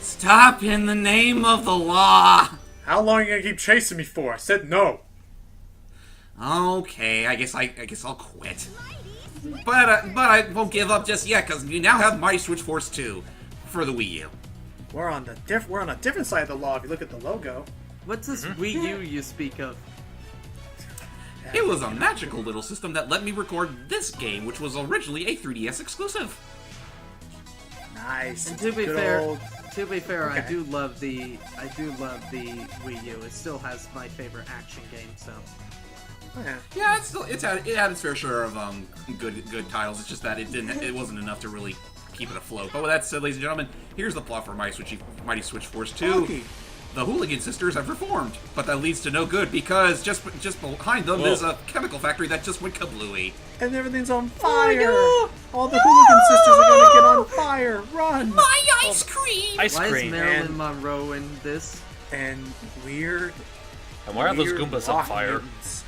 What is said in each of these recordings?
Stop in the name of the law! How long are you gonna keep chasing me for? I said no. Okay, I guess I'll quit. But I won't give up just yet, because you now have Mighty Switch Force 2 for the Wii U. We're on a different side of the law if you look at the logo. What's this Wii U you speak of? It was a magical little system that let me record this game, which was originally a 3DS exclusive. Nice. And to be fair, Okay. I do love the Wii U. It still has my favorite action game. So Yeah, it had its fair share of good titles. It's just that it wasn't enough to really keep it afloat. But with that said, ladies and gentlemen, here's the plot for Mighty Switch Force 2. Okay. The Hooligan Sisters have reformed, but that leads to no good because just behind them is a chemical factory that just went kablooey. And everything's on fire! Oh, no. All the Hooligan Sisters are gonna get on fire! Run! My ice cream! Ice why is cream. Marilyn Monroe in this? And weird. And why are those weird Goombas on rock fire? mutants.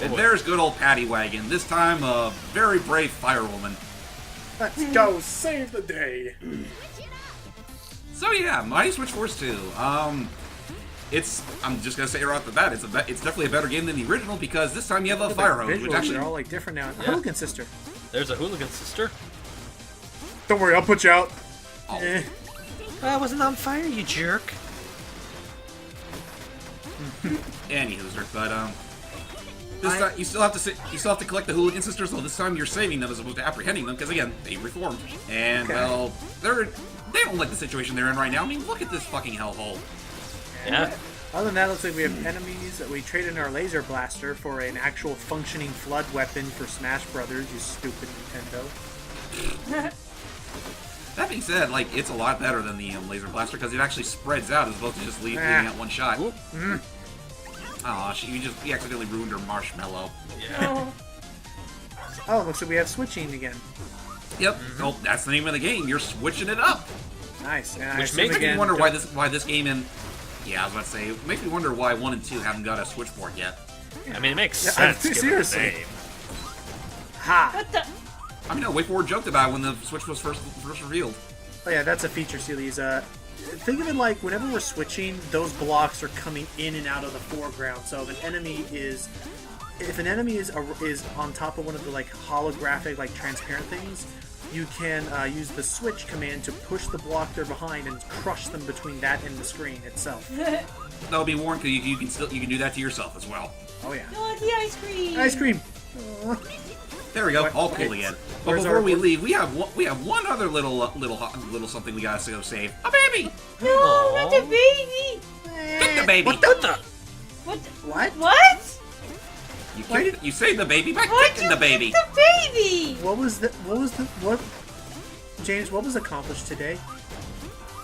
And there's good old Paddy Wagon, this time a very brave firewoman. Let's go save the day! So yeah, Mighty Switch Force 2. I'm just gonna say right off the bat, it's definitely a better game than the original because this time you have a fire hose, which actually they're all like different now. Yeah. Hooligan Sister. There's a Hooligan Sister. Don't worry, I'll put you out. Oh. I wasn't on fire, you jerk. Anywho, but this time you still have to collect the Hooligan Sisters. So this time you're saving them as opposed to apprehending them because again they reformed and well they don't like the situation they're in right now. I mean, look at this fucking hellhole. Yeah. Other than that, it looks like we have enemies. We traded in our laser blaster for an actual functioning flood weapon for Smash Brothers, you stupid Nintendo. That being said, like it's a lot better than the laser blaster because it actually spreads out as opposed to just leaving at one shot. Aw, you accidentally ruined her marshmallow. Yeah. Oh, looks like we have switching again. Yep. Oh, that's the name of the game. You're switching it up. Nice. And Which I makes Makes me wonder why this game and I was about to say, it makes me wonder why 1 and 2 haven't got a Switch port yet. I mean, it makes Yeah, sense. given seriously. the name. Ha! What the? I mean, no, WayForward joked about it when the Switch was first revealed. Oh yeah, that's a feature, series. Think of it like whenever we're switching, those blocks are coming in and out of the foreground. So if an enemy is on top of one of the like holographic, like transparent things, you can use the switch command to push the block they're behind and crush them between that and the screen itself. That'll be warned because you can do that to yourself as well. Oh yeah. No, it's the ice cream. Ice cream. There we go, What- all okay. cool again. But Where's before our- we leave, we have one other little something we gotta go save. A baby. No, not the baby. Get the baby. What the? What? What? What? You saved the baby by Why'd kicking you the baby. kick the baby? What? James, what was accomplished today?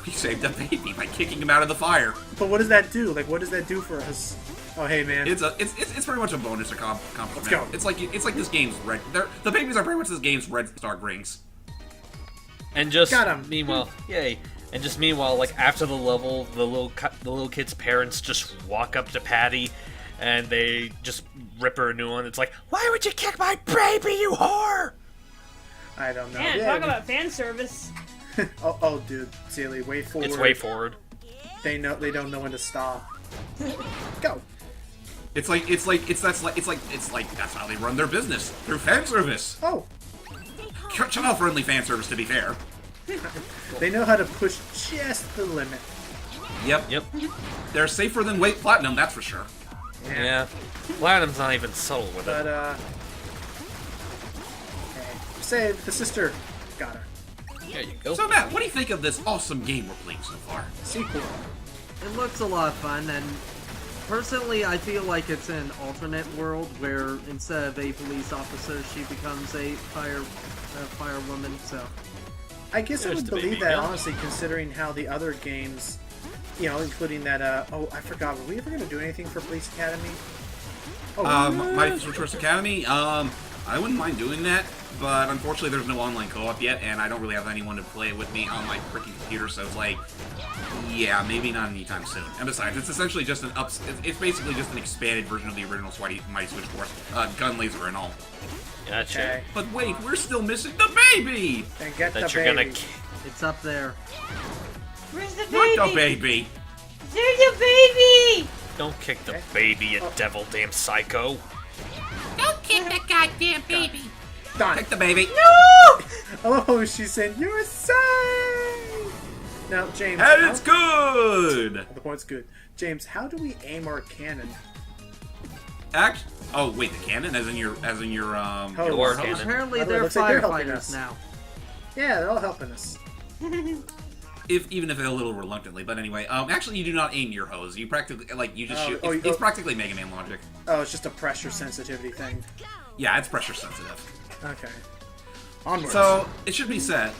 You saved the baby by kicking him out of the fire. But what does that do? Like, what does that do for us? Oh, hey, man. It's pretty much a bonus accomplishment. Let's go. It's like this game's red. The babies are pretty much this game's red star rings. And just Got 'em. meanwhile, yay! And just meanwhile, like after the level, the little kid's parents just walk up to Patty, and they just rip her a new one. It's like, why would you kick my baby, you whore? I don't know. Man, Yeah, talk about fan service. oh, dude, silly. Way forward. It's way forward. They don't know when to stop. Go. It's like that's how they run their business through fan service. Oh, Child-friendly fan service, to be fair. they know how to push just the limit. Yep. Yep. They're safer than Weight Platinum, that's for sure. Yeah. Platinum's not even subtle with But it. okay. Save the sister. Got her. There you go. So Matt, what do you think of this awesome game we're playing so far? Sequel. It looks a lot of fun, and personally, I feel like it's an alternate world where instead of a police officer, she becomes a firewoman. So I guess I There's would the believe baby that gun. honestly, considering how the other games, including that. Oh, I forgot. Were we ever gonna do anything for Police Academy? Oh, Mighty Switch Force Academy, I wouldn't mind doing that, but unfortunately there's no online co-op yet, and I don't really have anyone to play it with me on my freaking computer, so it's like, yeah, maybe not anytime soon. And besides, it's essentially just it's basically just an expanded version of the original Mighty Switch Force, gun laser and all. Gotcha. okay. But wait, we're still missing the baby! And get That the you're baby. gonna. it's up there. Where's the Not baby? the baby. There's a baby! Don't kick the baby, you devil damn psycho. Don't kick the goddamn baby. Done. Kick the baby. Oh, she's saying, you're safe! Now, James. And it's good. The point's good. James, how do we aim our cannon? Oh wait, the cannon, as in your Oh, your war hose? cannon. Apparently By the way, they're looks like they're helping firefighters us. now. Yeah, they're all helping us. Even if a little reluctantly, but anyway, actually you do not aim your hose. You practically you just shoot. Oh, It's practically Mega Man logic. Oh, it's just a pressure sensitivity thing. Yeah, it's pressure sensitive. Okay. Onwards. So it should be said,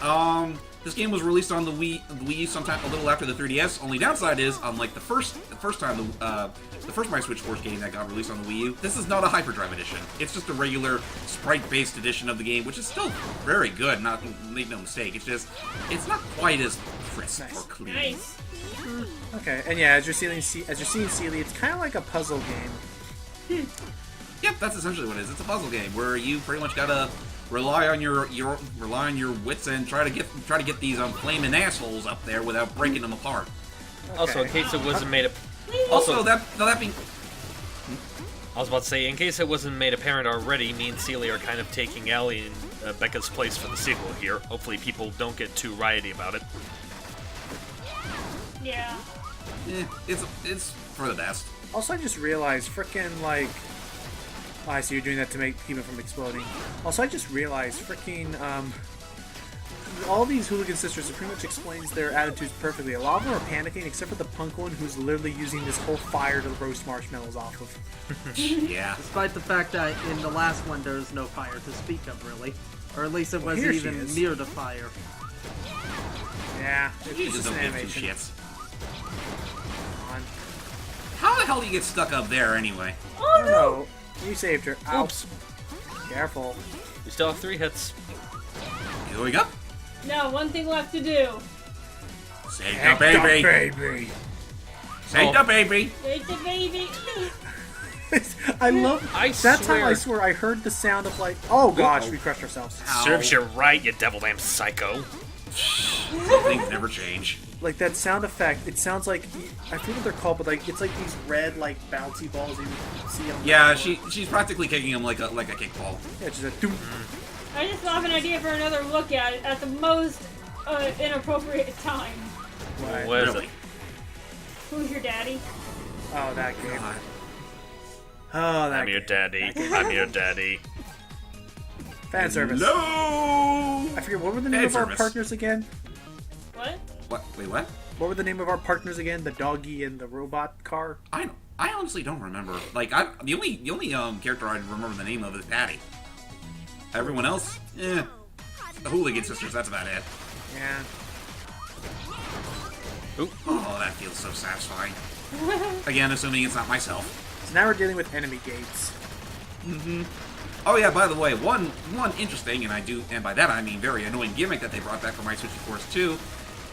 this game was released on the Wii U sometime a little after the 3DS. Only downside is, unlike the first time the first My Switch Force game that got released on the Wii U, this is not a Hyperdrive edition. It's just a regular sprite-based edition of the game, which is still very good. Not make no mistake. It's just it's not quite as crisp Nice. or clean. Nice. Okay, and yeah, as you're seeing Sealy, it's kind of like a puzzle game. Yep, that's essentially what it is. It's a puzzle game where you pretty much gotta rely on your wits and try to get these flaming assholes up there without breaking them apart. Also, in case it wasn't made Also, that being I was about to say, in case it wasn't made apparent already, me and Celia are kind of taking Ellie and Becca's place for the sequel here. Hopefully people don't get too rioty about it. Yeah. it's for the best. Also, I just realized, frickin' like... Oh, I see you're doing that to keep it from exploding. Also, I just realized, frickin', all these hooligan sisters, it pretty much explains their attitudes perfectly. A lot of them are panicking, except for the punk one, who's literally using this whole fire to roast marshmallows off of. Yeah. Despite the fact that in the last one there was no fire to speak of, really. Or at least it Well, wasn't here she even is. near the fire. Yeah, You it's just just an don't give two animation. shits. Come on. How the hell do you get stuck up there anyway? Oh no! You saved her. Ow. Oops. Careful. We still have 3 hits. Going up. No, one thing left to do. Save Heck the baby. baby. Save the baby. There's the baby. I love. I that time swear. I swear I heard the sound of like, oh gosh, we crushed ourselves. Ow. Serves you right, you devil damn psycho. Things never change. Like that sound effect, it sounds like I forget what they're called, but like it's like these red like bouncy balls you see on. Yeah, the she's practically kicking him like a kickball. Yeah, just a doom. I just have an idea for another look at it at the most inappropriate time. Right. What is Really? it? Who's your daddy? Oh, that game. God. Oh, that I'm your game. daddy. I'm your daddy. Fan service. No. I forget what were the name Fan of our service. partners again. What? What? Wait, what? What were the name of our partners again? The doggy and the robot car. I honestly don't remember. Like, the only character I remember the name of is Patty. Everyone else, the Hooligan Sisters. That's about it. Yeah. Oh, that feels so satisfying. Again, assuming it's not myself. So now we're dealing with enemy gates. Oh yeah, by the way, one interesting, and by that I mean very annoying gimmick that they brought back for My Switch Force 2.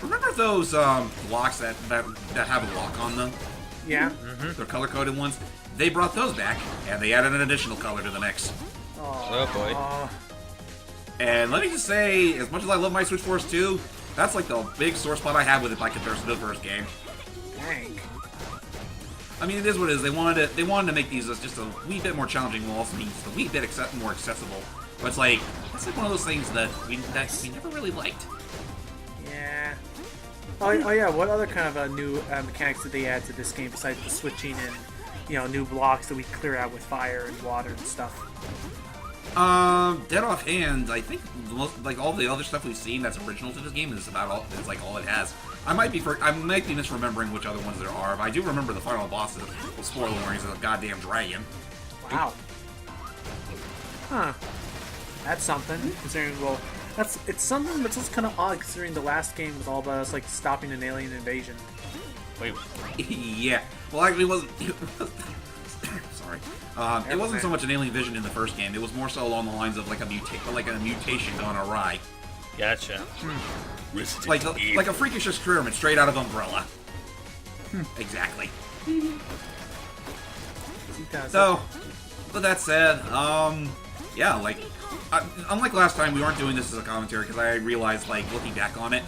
Remember those blocks that have a lock on them? Yeah. They're color-coded ones. They brought those back, and they added an additional color to the mix. Oh boy. And let me just say, as much as I love My Switch Force 2, that's like the big sore spot I have with it by comparison to the first game. Dang. I mean, it is what it is. They wanted to make these just a wee bit more challenging, while also being just a wee bit more accessible. But it's like one of those things that we never really liked. Yeah. Oh yeah. What other kind of new mechanics did they add to this game besides the switching and new blocks that we clear out with fire and water and stuff? Dead offhand, I think all the other stuff we've seen that's original to this game is all it has. I might be misremembering which other ones there are, but I do remember the final boss. Well, spoiler warning, is a goddamn dragon. Wow. Huh. That's something. Considering, it's something that's just kind of odd considering the last game was all about us like stopping an alien invasion. Wait, Yeah. Well, actually, it wasn't. Sorry. It wasn't so much an alien vision in the first game. It was more so along the lines of like a mutation gone awry. gotcha. Like a freakish experiment straight out of Umbrella. Exactly. So, with that said, yeah, unlike last time, we aren't doing this as a commentary because I realized, looking back on it,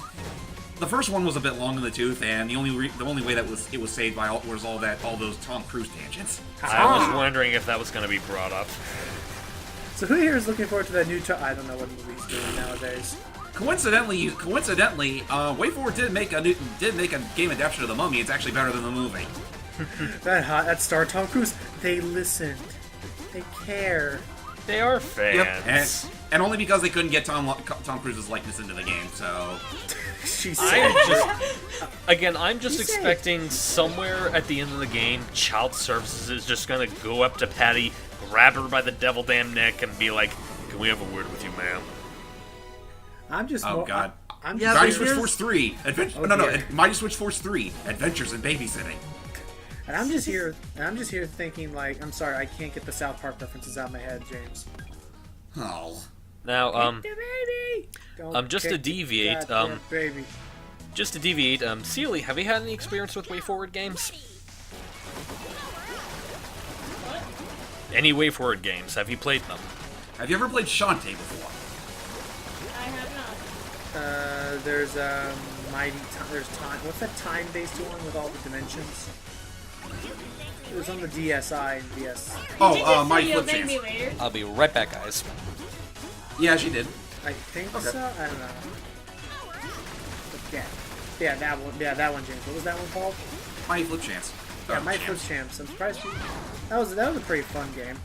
the first one was a bit long in the tooth, and the only way that it was saved by all those Tom Cruise tangents. I was wondering if that was going to be brought up. So who here is looking forward to that new? I don't know what movie's doing nowadays. Coincidentally, WayForward did make a game adaptation of The Mummy. It's actually better than the movie. That star Tom Cruise. They listened. They care. They are fans. Yep. And only because they couldn't get Tom Cruise's likeness into the game, so... I'm just expecting somewhere at the end of the game, Child Services is just gonna go up to Patty, grab her by the devil damn neck, and be like, "Can we have a word with you, ma'am?" I'm just. Oh God. I'm Yeah, Mighty but Switch here's- Force 3. Mighty Switch Force 3. Adventures in Babysitting. And I'm just here thinking like, I'm sorry, I can't get the South Park references out of my head, James. Oh. Now, The baby. Don't just to kick deviate, that baby. Seely, have you had any experience with WayForward games? What? Any WayForward games? Have you played them? Have you ever played Shantae before? I have not. There's there's time. What's that time-based one with all the dimensions? It was on the DSi and DS. Oh, Did you just Mighty say you'll Flip thank me Chance. later? I'll be right back, guys. Yeah, she did. I think Okay. so. I don't know. But yeah, that one. Yeah, that one, James. What was that one called? Mighty Flip Chance. Yeah, Oh, Mighty Flip Chance. Champs. I'm surprised you. That was a pretty fun game.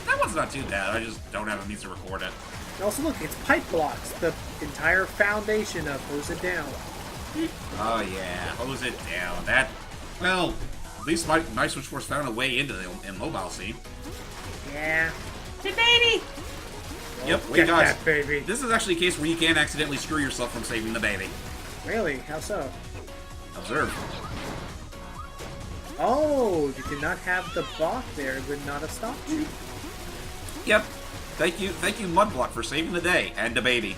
That one's not too bad. I just don't have a means to record it. And also, look, it's pipe blocks. The entire foundation of Hose It Down. Oh yeah, hose it down. That, well, at least my Switch Force found a way into the mobile scene. Yeah. The baby! Yep, wait Get guys. that baby. This is actually a case where you can accidentally screw yourself from saving the baby. Really? How so? Observe. Oh, you did not have the block there. It would not have stopped you. Yep. Thank you, Mudblock, for saving the day and the baby.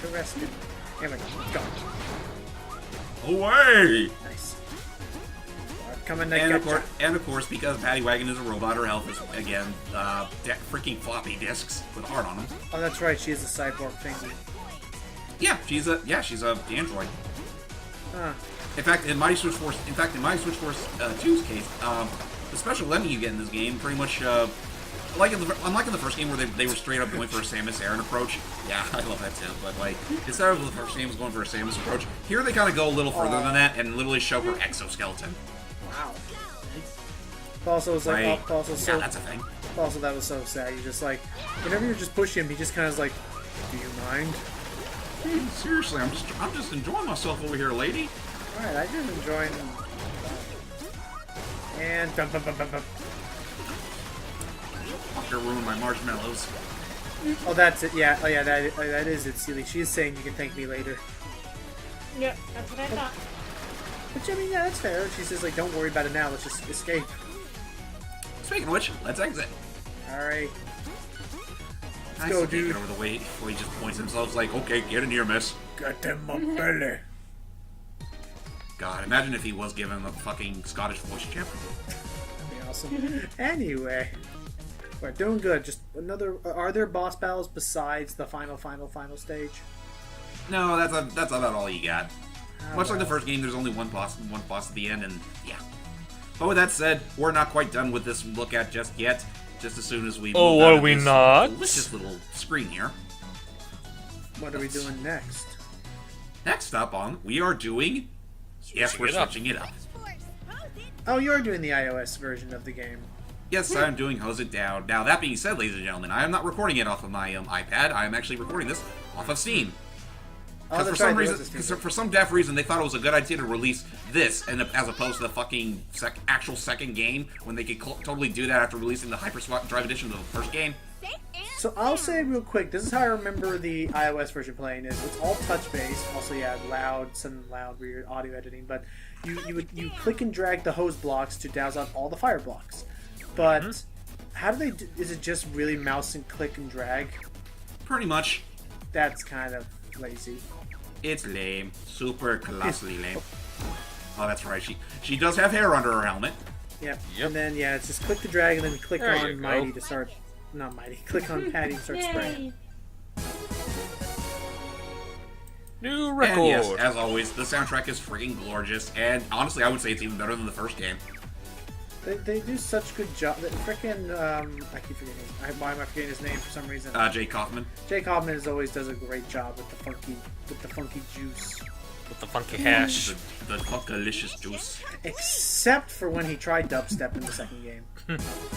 Interesting. Anyway, go. Away! Nice. Coming to And get of course, because Patty Wagon is a robot, her health is again freaking floppy disks with a heart on them. Oh, that's right. She is a cyborg thingy. Yeah, she's a android. Huh. In fact, in Mighty Switch Force 2's case, the special ending you get in this game pretty much, unlike in the first game where they were straight up going for a Samus Aran approach. Yeah, I love that too. But like, instead of the first game was going for a Samus approach, here they kind of go a little further than that and literally show her exoskeleton. Wow. Also, was like, Right. also so. Yeah, that's a thing. Also, that was so sad. You just like, whenever you just push him, he just kind of like, do you mind? Hey, seriously, I'm just enjoying myself over here, lady. All right, I'm just enjoying. And bum, bum, bum, bum, bum. Fucker ruined my marshmallows. Oh, that's it. Yeah. Oh, yeah. That is it, Seely. She's saying you can thank me later. Yep, that's what I thought. Which, I mean, yeah, that's fair. She says, like, don't worry about it now. Let's just escape. Speaking of which, let's exit. All right. I go, still can't dude. get over the way he just points himself like, okay, get in here, miss. Get in my belly. God, imagine if he was given a fucking Scottish voice champ. That'd be awesome. Anyway. We're doing good. Just another... Are there boss battles besides the final stage? No, that's about all you got. Oh, Much like the well. first game, there's only one boss at the end, and yeah. But with that said, we're not quite done with this look at just yet. Just as soon as we Oh, move out are of we this not? delicious little screen here. What are we doing next? Next up we are doing... Yes, we're it up. switching it up. Oh, you're doing the iOS version of the game. Yes, I'm doing Hose It Down. Now, that being said, ladies and gentlemen, I am not recording it off of my iPad. I am actually recording this off of Steam. Oh, For that's some right, there reason, was a Steam 'cause version. for some deaf reason, they thought it was a good idea to release this, as opposed to the fucking actual second game, when they could totally do that after releasing the Hyperswap Drive edition of the first game. So I'll say real quick, this is how I remember the iOS version playing is it's all touch based. Also, yeah, some loud weird audio editing, but you click and drag the hose blocks to douse out all the fire blocks. But how do they do, is it just really mouse and click and drag? Pretty much. That's kind of lazy. It's lame. Super colossally lame. Oh, that's right. She does have hair under her helmet. Yep. Yep. And then yeah, it's just click to drag and then click There you on go. Mighty to start. Not Mighty. Click on Patty to start spraying. Yay! New record. And yes, as always, the soundtrack is freaking gorgeous, and honestly, I would say it's even better than the first game. They do such good job. That freaking I keep forgetting. Why am I forgetting his name for some reason? Jay Kaufman. Jake Hoffman always does a great job with the funky juice. With the funky hash. The delicious juice. Except for when he tried dubstep in the second game.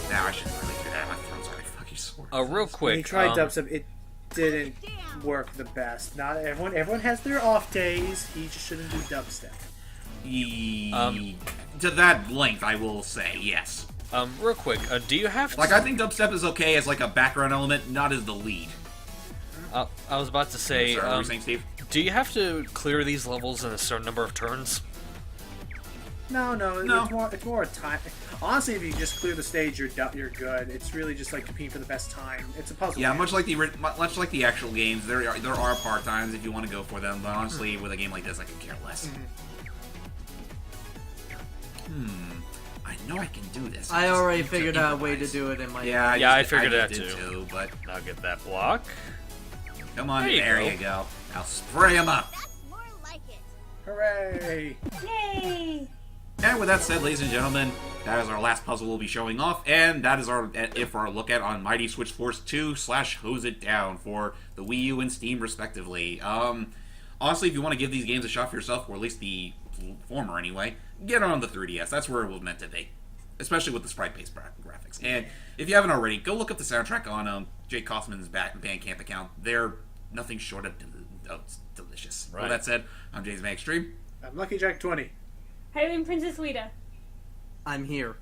Now I shouldn't really do that. My throat's already fucking sore. Real quick. When he tried dubstep, it didn't work the best. Not everyone. Everyone has their off days. He just shouldn't do dubstep. To that length, I will say yes. Real quick. Do you have to... Like, I think dubstep is okay as like a background element, not as the lead. I was about to say... Sorry, what were you saying, Steve? Do you have to clear these levels in a certain number of turns? No. It's more a time. Honestly, if you just clear the stage, you're good. It's really just like competing for the best time. It's a puzzle. Yeah, game. much like the actual games, there are part times if you want to go for them. But honestly, with a game like this, I could care less. I know I can do this. I just already need to figured out a way to improvise. do it in my Yeah, I figured that did too. But Now get that block. come on, There you there go. you go. I'll spray them up. That's more like it. Hooray! Yay! And with that said, ladies and gentlemen, that is our last puzzle we'll be showing off, and that is it for our look at on Mighty Switch Force 2 / Hose It Down for the Wii U and Steam, respectively. Honestly, if you want to give these games a shot for yourself, or at least the former anyway, get on the 3DS. That's where it was meant to be, especially with the sprite-based graphics. And if you haven't already, go look up the soundtrack on Jake Kaufman's Bandcamp account. They're nothing short of delicious. Right. With that said, I'm JamesmanXtreme. I'm Lucky Jack 20. Hylian Princess Lita. I'm here.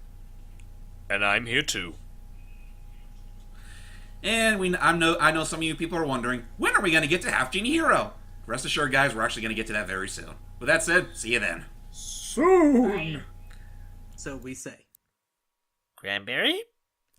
And I'm here too. And I know some of you people are wondering, when are we going to get to Half Genie Hero? Rest assured, guys, we're actually going to get to that very soon. With that said, see you then. Soon! So we say. Cranberry?